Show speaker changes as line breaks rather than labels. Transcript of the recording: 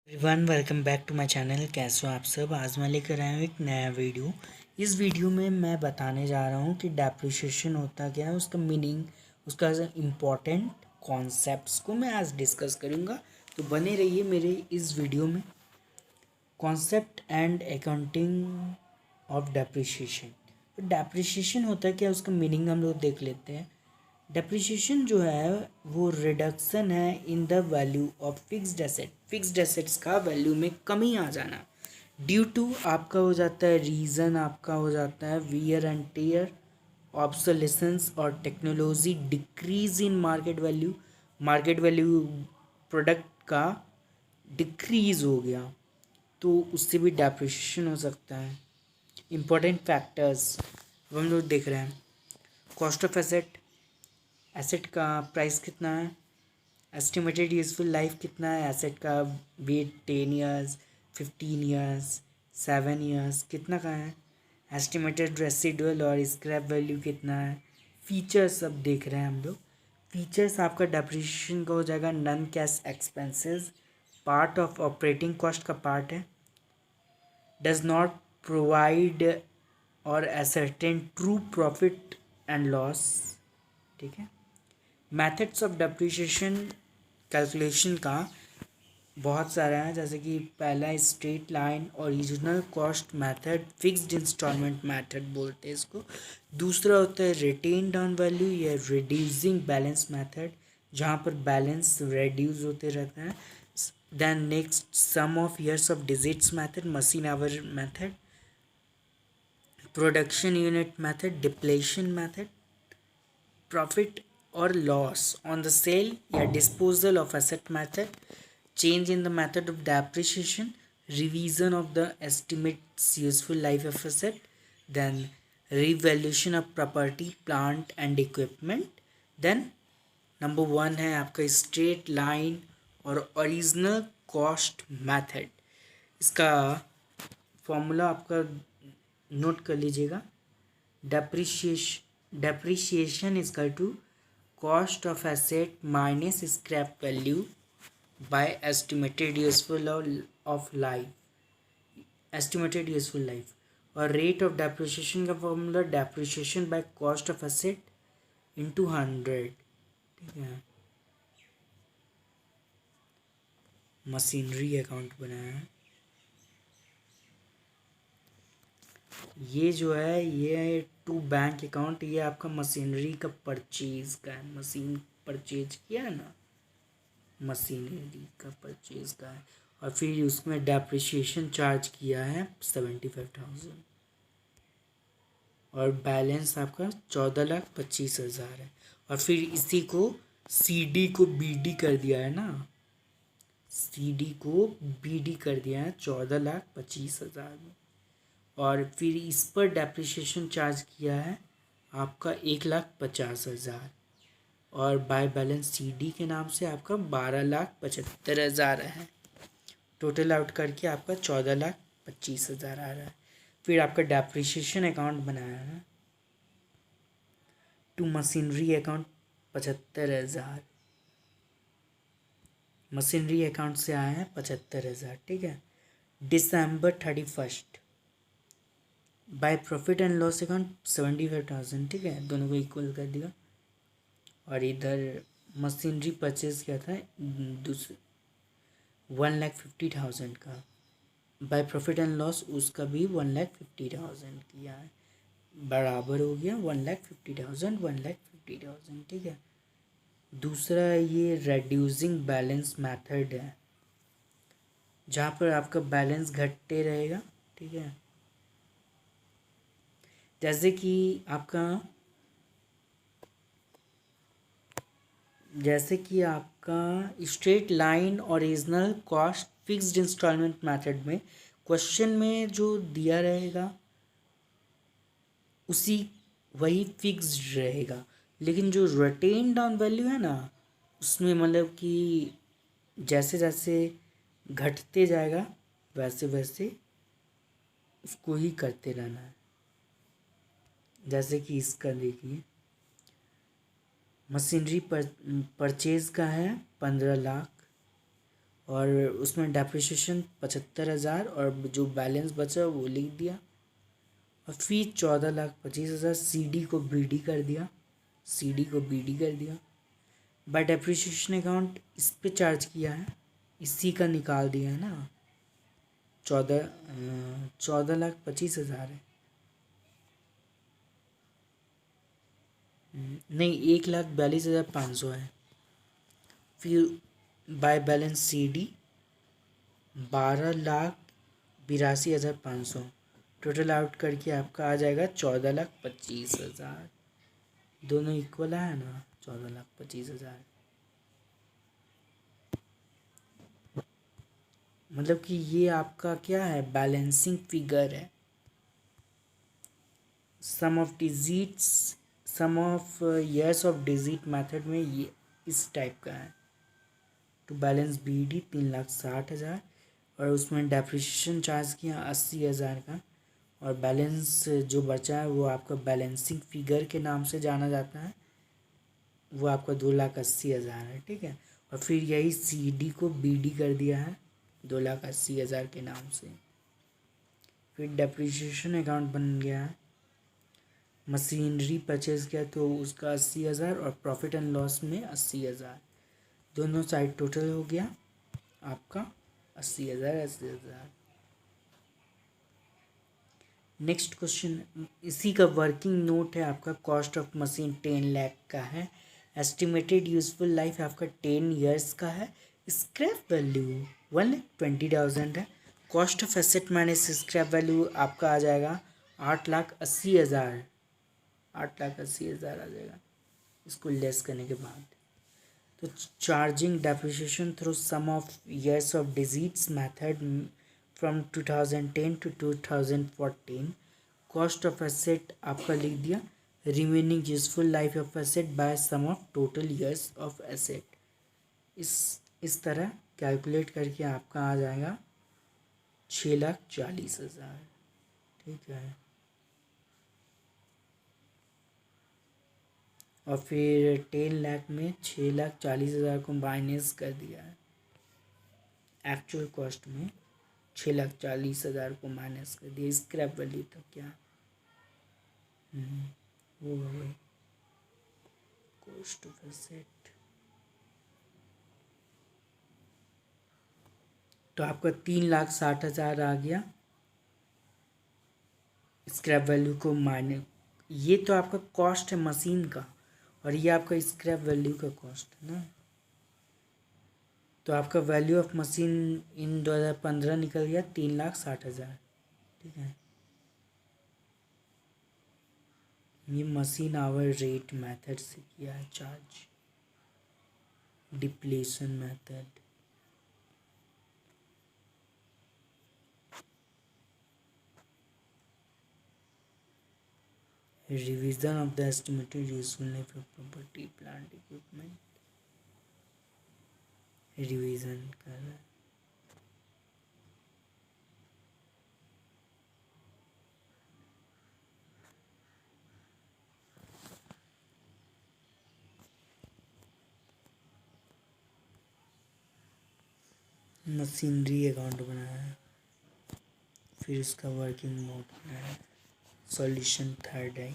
Everyone welcome back to my channel. कैसे हो आप सब। आज मैं लेकर आया हूँ एक नया वीडियो। इस वीडियो में मैं बताने जा रहा हूँ कि डेप्रिसिएशन होता क्या है, उसका मीनिंग, उसका इम्पोर्टेंट कॉन्सेप्ट्स को मैं आज डिस्कस करूँगा। तो बने रहिए मेरे इस वीडियो में। Concept and accounting of depreciation. तो डेप्रिसिएशन होता है क्या, उसका मीनिंग हम लोग देख लेते हैं। डेप्रिसिएशन जो है वो रिडक्शन है in the value of fixed asset. Fixed assets का वैल्यू में कमी आ जाना ड्यू टू आपका हो जाता है, रीज़न आपका हो जाता है वियर एंड टीयर, ऑब्सोलेसेंस और technology decrease in market value. Market value product का डिक्रीज हो गया तो उससे भी डेप्रिसिएशन हो सकता है। इंपॉर्टेंट फैक्टर्स हम लोग देख रहे हैं। कॉस्ट ऑफ एसेट, एसेट का प्राइस कितना है, एस्टिमेटेड यूजफुल लाइफ कितना है एसेट का, वेट 10 ईयर्स, 15 ईयर्स, 7 ईयर्स कितना का है, एस्टिमेटेड रेसिडुअल और स्क्रैप वैल्यू कितना है। फीचर्स अब देख रहे हैं हम लोग। फीचर्स आपका डेप्रिसिएशन का हो जाएगा non cash expenses, part of operating cost का पार्ट है, डज नॉट प्रोवाइड और ascertain true profit and loss. ठीक है। मेथड्स ऑफ डेप्रिसिएशन कैलकुलेशन का बहुत सारा है, जैसे कि पहला straight line original cost method, fixed installment method बोलते हैं इसको। दूसरा होता है रिटेन डाउन वैल्यू या रिड्यूसिंग बैलेंस मेथड, जहाँ पर बैलेंस रिड्यूस होते रहता है। Then next sum of years of digits method, machine hour method, production unit method, depletion method, profit और लॉस ऑन द सेल या disposal of asset method, change in the method of depreciation, revision of the estimates useful life of asset, then revaluation of property plant and equipment, then number 1 है आपका straight line और original cost method. इसका formula आपका note कर लीजिएगा। Depreciation is equal to cost of asset minus scrap value by estimated useful of life, estimated useful life। और rate of depreciation का formula depreciation by cost of asset into 100। ठीक है। Machinery account बनाया है। ये जो है ये टू बैंक अकाउंट, ये आपका मशीनरी का परचेज का है। मशीन परचेज किया है ना, मशीनरी का परचेज का है। और फिर उसमें डेप्रिसिएशन चार्ज किया है 75,000 और बैलेंस आपका 14,25,000 है। और फिर इसी को सीडी को बीडी कर दिया है ना, सीडी को बीडी कर दिया है 14,25,000 में। और फिर इस पर डेप्रिसिएशन चार्ज किया है आपका 1,50,000 और बाय बैलेंस सीडी के नाम से आपका 12,75,000 है। टोटल आउट करके आपका 14,25,000 आ रहा है। फिर आपका डेप्रिसिएशन अकाउंट बनाया है to machinery account 75,000, machinery account से आया है 75,000। ठीक है। December 31 by profit and loss account 75,000। ठीक है, दोनों को इक्वल कर दिया। और इधर मशीनरी परचेज किया था दूसरे 1,50,000 का, बाय प्रॉफिट एंड लॉस उसका भी 1,50,000 किया है, बराबर हो गया 1,50,000 1,50,000। ठीक है। दूसरा ये रेड्यूसिंग बैलेंस मेथड है, जहाँ पर आपका बैलेंस घटते रहेगा। ठीक है। जैसे कि आपका straight line original cost fixed installment method में क्वेश्चन में जो दिया रहेगा उसी वही फिक्स्ड रहेगा, लेकिन जो रिटेन डाउन वैल्यू है ना उसमें मतलब कि जैसे जैसे घटते जाएगा वैसे वैसे उसको ही करते रहना है। जैसे कि इसका देखिए मशीनरी परचेज का है 15 लाख और उसमें डेप्रिसिएशन 75,000 और जो बैलेंस बचा वो लिख दिया। और फिर 14,25,000 सीडी को बीडी कर दिया, सीडी को बीडी कर दिया। बाय डेप्रिसिएशन अकाउंट इस पे चार्ज किया है, इसी का निकाल दिया है ना। 14,25,000 है, नहीं 1,42,500 है। फिर by balance CD 12,82,500, total out करके आपका आ जाएगा 14,25,000। दोनों इक्वल है ना, 14,25,000। मतलब कि ये आपका क्या है, बैलेंसिंग फिगर है। Sum of years of digit method में ये इस टाइप का है। टू बैलेंस बीडी 3,60,000 और उसमें डेप्रिसिएशन चार्ज किया 80,000 का, और बैलेंस जो बचा है वो आपका बैलेंसिंग फिगर के नाम से जाना जाता है, वो आपका 2,80,000 है। ठीक है, और फिर यही सीडी को बीडी कर दिया है 2,80,000 के नाम से। फिर डेप्रिसिएशन अकाउंट बन गया है, मशीनरी परचेज किया तो उसका 80,000 और प्रॉफिट एंड लॉस में 80,000, दोनों साइड टोटल हो गया आपका 80,000। नेक्स्ट क्वेश्चन इसी का वर्किंग नोट है आपका। कॉस्ट ऑफ मशीन 10 लाख का है, एस्टिमेटेड यूजफुल लाइफ आपका 10 ईयर्स का है, स्क्रैप वैल्यू 1,20,000 है। Cost of asset minus scrap value आपका आ जाएगा 8,80,000, 8,80,000 आ जाएगा इसको लेस करने के बाद। तो charging depreciation through sum of years of digits method from 2010 to 2014। Cost of asset आपका लिख दिया, remaining useful life of asset by sum of total years of asset. इस तरह कैलकुलेट करके आपका आ जाएगा 6,40,000। ठीक है, और फिर 10 लाख में 6,40,000 को माइनस कर दिया है, एक्चुअल कॉस्ट में 6,40,000 को माइनस कर दिया। स्क्रैप वैल्यू तक क्या वो वही कॉस्ट ऑफ एसेट। तो आपका 3,60,000 आ गया स्क्रैप वैल्यू को माइनस। ये तो आपका कॉस्ट है मशीन का, और ये आपका स्क्रैप वैल्यू का कॉस्ट है ना। तो आपका वैल्यू ऑफ मशीन इन 2015 निकल गया 3,60,000। ठीक है, ये मशीन आवर रेट मेथड से किया है charge, depletion method. Revision of the estimated useful life of property plant equipment, revision कर रहा है। मशीनरी अकाउंट बनाया है, फिर उसका वर्किंग मोड बनाया है। सॉल्यूशन थर्ड है।